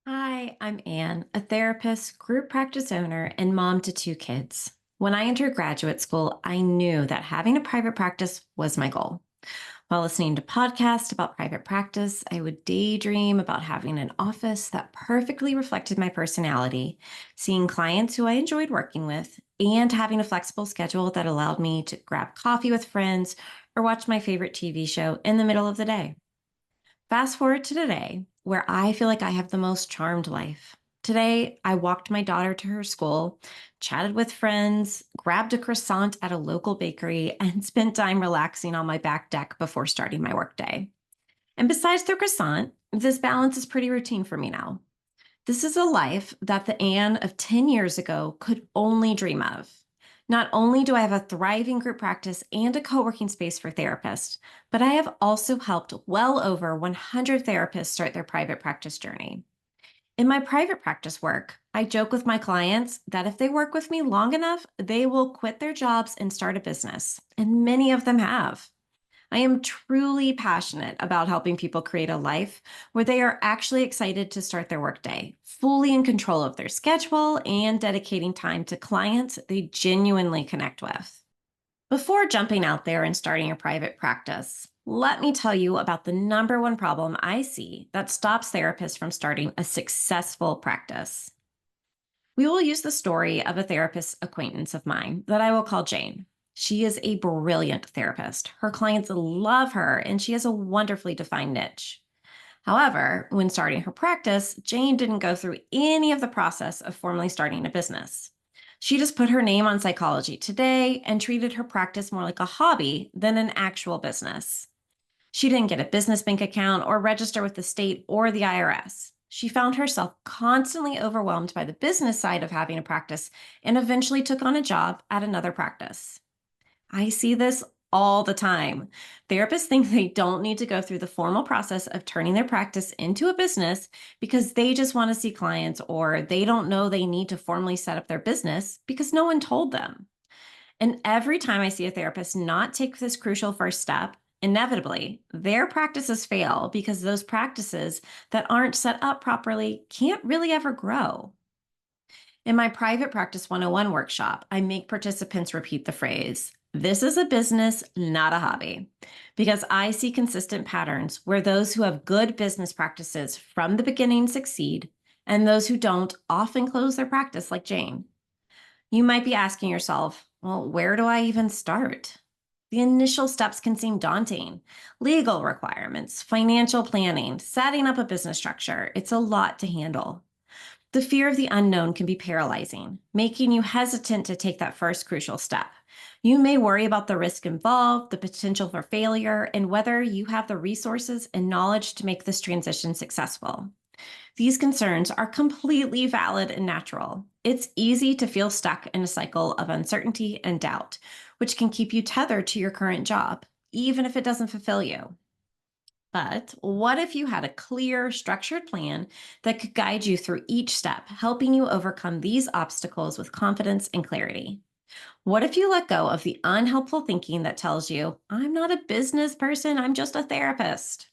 Hi, I'm Anne, a therapist, group practice owner, and mom to two kids. When I entered graduate school, I knew that having a private practice was my goal. While listening to podcasts about private practice, I would daydream about having an office that perfectly reflected my personality, seeing clients who I enjoyed working with, and having a flexible schedule that allowed me to grab coffee with friends or watch my favorite TV show in the middle of the day. Fast forward to today, where I feel like I have the most charmed life. Today, I walked my daughter to her school, chatted with friends, grabbed a croissant at a local bakery, and spent time relaxing on my back deck before starting my workday. And besides the croissant, this balance is pretty routine for me now. This is a life that the Anne of 10 years ago could only dream of. Not only do I have a thriving group practice and a co working space for therapists, but I have also helped well over 100 therapists start their private practice journey. In my private practice work, I joke with my clients that if they work with me long enough, they will quit their jobs and start a business. And many of them have. I am truly passionate about helping people create a life where they are actually excited to start their workday, fully in control of their schedule and dedicating time to clients they genuinely connect with. Before jumping out there and starting a private practice, let me tell you about the number one problem I see that stops therapists from starting a successful practice. We will use the story of a therapist acquaintance of mine that I will call Jane. She is a brilliant therapist. Her clients love her, and she has a wonderfully defined niche. However, when starting her practice, Jane didn't go through any of the process of formally starting a business. She just put her name on Psychology Today and treated her practice more like a hobby than an actual business. She didn't get a business bank account or register with the state or the IRS. She found herself constantly overwhelmed by the business side of having a practice and eventually took on a job at another practice. I see this all the time. Therapists think they don't need to go through the formal process of turning their practice into a business because they just want to see clients, or they don't know they need to formally set up their business because no one told them. And every time I see a therapist not take this crucial first step, inevitably their practices fail because those practices that aren't set up properly can't really ever grow. In my private practice 101 workshop, I make participants repeat the phrase, "This is a business, not a hobby," because I see consistent patterns where those who have good business practices from the beginning succeed, and those who don't often close their practice, like Jane. You might be asking yourself, well, where do I even start? The initial steps can seem daunting. Legal requirements, financial planning, setting up a business structure. It's a lot to handle. The fear of the unknown can be paralyzing, making you hesitant to take that first crucial step. You may worry about the risk involved, the potential for failure, and whether you have the resources and knowledge to make this transition successful. These concerns are completely valid and natural. It's easy to feel stuck in a cycle of uncertainty and doubt, which can keep you tethered to your current job, even if it doesn't fulfill you. But what if you had a clear, structured plan that could guide you through each step, helping you overcome these obstacles with confidence and clarity? What if you let go of the unhelpful thinking that tells you, "I'm not a business person, I'm just a therapist"?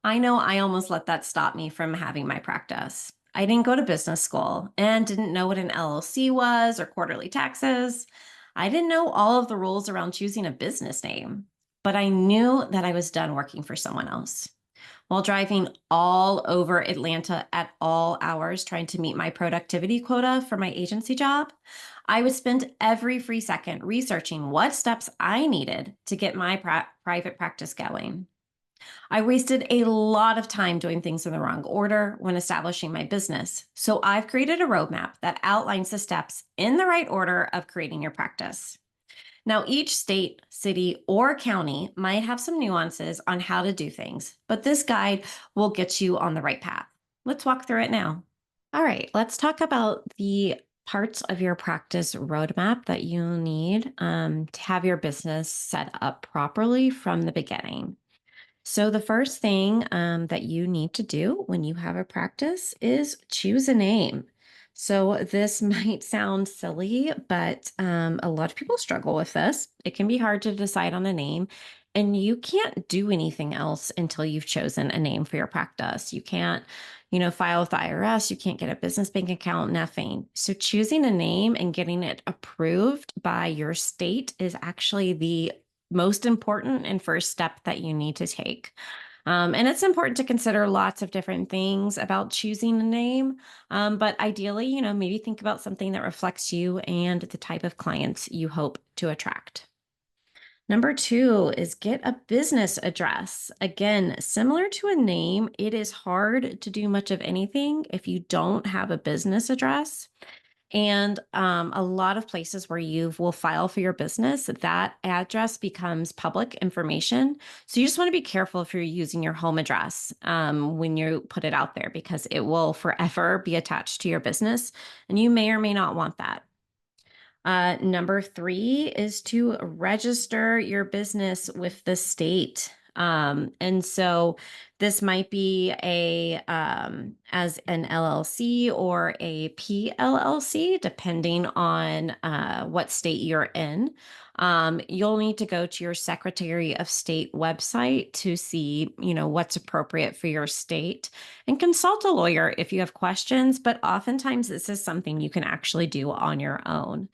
I know I almost let that stop me from having my practice. I didn't go to business school and didn't know what an LLC was or quarterly taxes. I didn't know all of the rules around choosing a business name, but I knew that I was done working for someone else. While driving all over Atlanta at all hours trying to meet my productivity quota for my agency job, I would spend every free second researching what steps I needed to get my private practice going. I wasted a lot of time doing things in the wrong order when establishing my business. So I've created a roadmap that outlines the steps in the right order of creating your practice. Now, each state, city, or county might have some nuances on how to do things, but this guide will get you on the right path. Let's walk through it now. All right, let's talk about the parts of your practice roadmap that you need to have your business set up properly from the beginning. So, the first thing that you need to do when you have a practice is choose a name. So, this might sound silly, but a lot of people struggle with this. It can be hard to decide on a name, and you can't do anything else until you've chosen a name for your practice. You can't file with the IRS. You can't get a business bank account, nothing. So choosing a name and getting it approved by your state is actually the most important and first step that you need to take. And it's important to consider lots of different things about choosing a name. But ideally, maybe think about something that reflects you and the type of clients you hope to attract. Number two is get a business address. Again, similar to a name, it is hard to do much of anything if you don't have a business address. And a lot of places where you will file for your business, that address becomes public information. So you just want to be careful if you're using your home address when you put it out there, because it will forever be attached to your business, and you may or may not want that. Number three is to register your business with the state. And so this might be as an LLC or a PLLC, depending on what state you're in. You'll need to go to your Secretary of State website to see, what's appropriate for your state, and consult a lawyer if you have questions. But oftentimes this is something you can actually do on your own.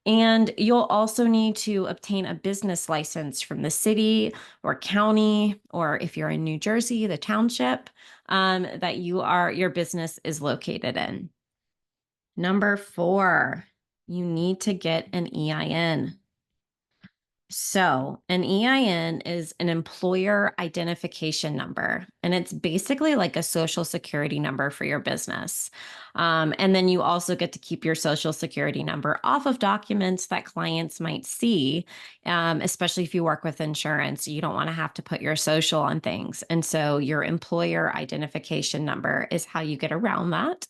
And you'll also need to obtain a business license from the city or county, or if you're in New Jersey, the township that your business is located in. Number four, you need to get an EIN. So, an EIN is an employer identification number, and it's basically like a social security number for your business. And then you also get to keep your social security number off of documents that clients might see, especially if you work with insurance. You don't want to have to put your social on things. And so, your employer identification number is how you get around that.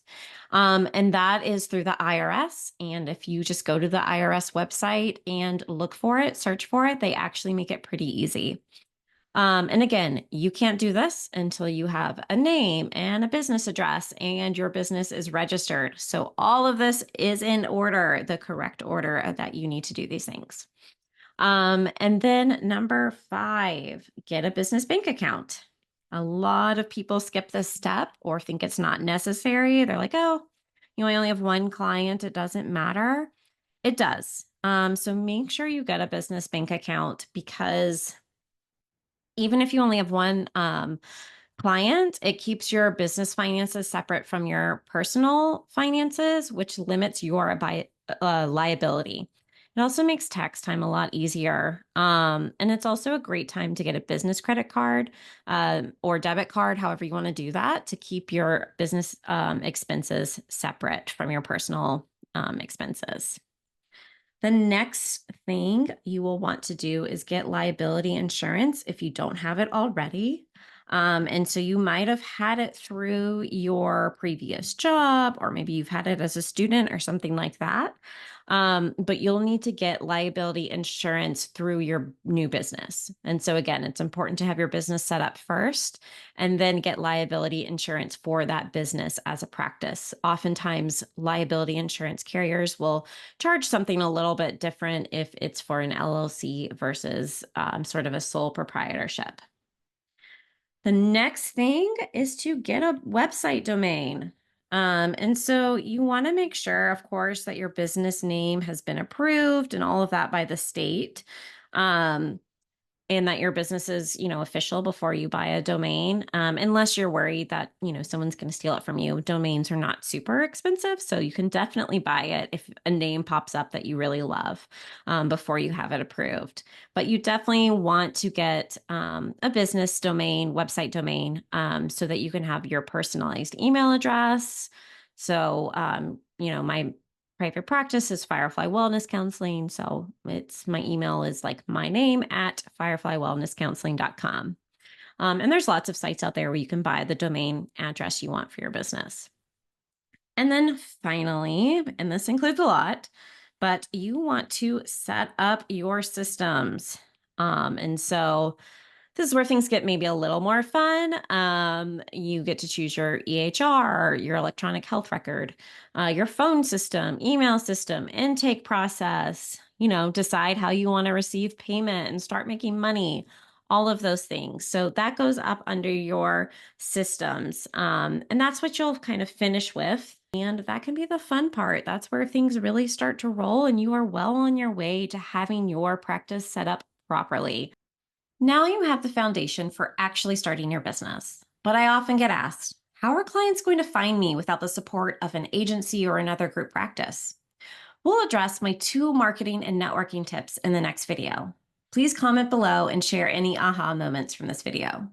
And that is through the IRS. And if you just go to the IRS website and look for it, search for it, they actually make it pretty easy. And again, you can't do this until you have a name and a business address and your business is registered. So all of this is in order, the correct order that you need to do these things. And then number five, get a business bank account. A lot of people skip this step or think it's not necessary. They're like, oh, I only have one client, it doesn't matter. It does. So make sure you get a business bank account, because even if you only have one client, it keeps your business finances separate from your personal finances, which limits your liability. It also makes tax time a lot easier. And it's also a great time to get a business credit card or debit card, however you want to do that, to keep your business expenses separate from your personal expenses. The next thing you will want to do is get liability insurance if you don't have it already. And so you might have had it through your previous job, or maybe you've had it as a student or something like that. But you'll need to get liability insurance through your new business. And so again, it's important to have your business set up first and then get liability insurance for that business as a practice. Oftentimes, liability insurance carriers will charge something a little bit different if it's for an LLC versus sort of a sole proprietorship. The next thing is to get a website domain. And so you want to make sure, of course, that your business name has been approved and all of that by the state. And that your business is, official before you buy a domain, unless you're worried that, someone's going to steal it from you. Domains are not super expensive, so you can definitely buy it if a name pops up that you really love before you have it approved. But you definitely want to get a business domain, website domain, so that you can have your personalized email address. So, my private practice is Firefly Wellness Counseling. So my email is like my name at fireflywellnesscounseling.com. And there's lots of sites out there where you can buy the domain address you want for your business. And then finally, and this includes a lot, but you want to set up your systems. And so this is where things get maybe a little more fun. You get to choose your EHR, your electronic health record, your phone system, email system, intake process, decide how you want to receive payment and start making money. all of those things. So that goes up under your systems. And that's what you'll kind of finish with. And that can be the fun part. That's where things really start to roll, and you are well on your way to having your practice set up properly. Now you have the foundation for actually starting your business. But I often get asked, how are clients going to find me without the support of an agency or another group practice? We'll address my 2 marketing and networking tips in the next video. Please comment below and share any aha moments from this video.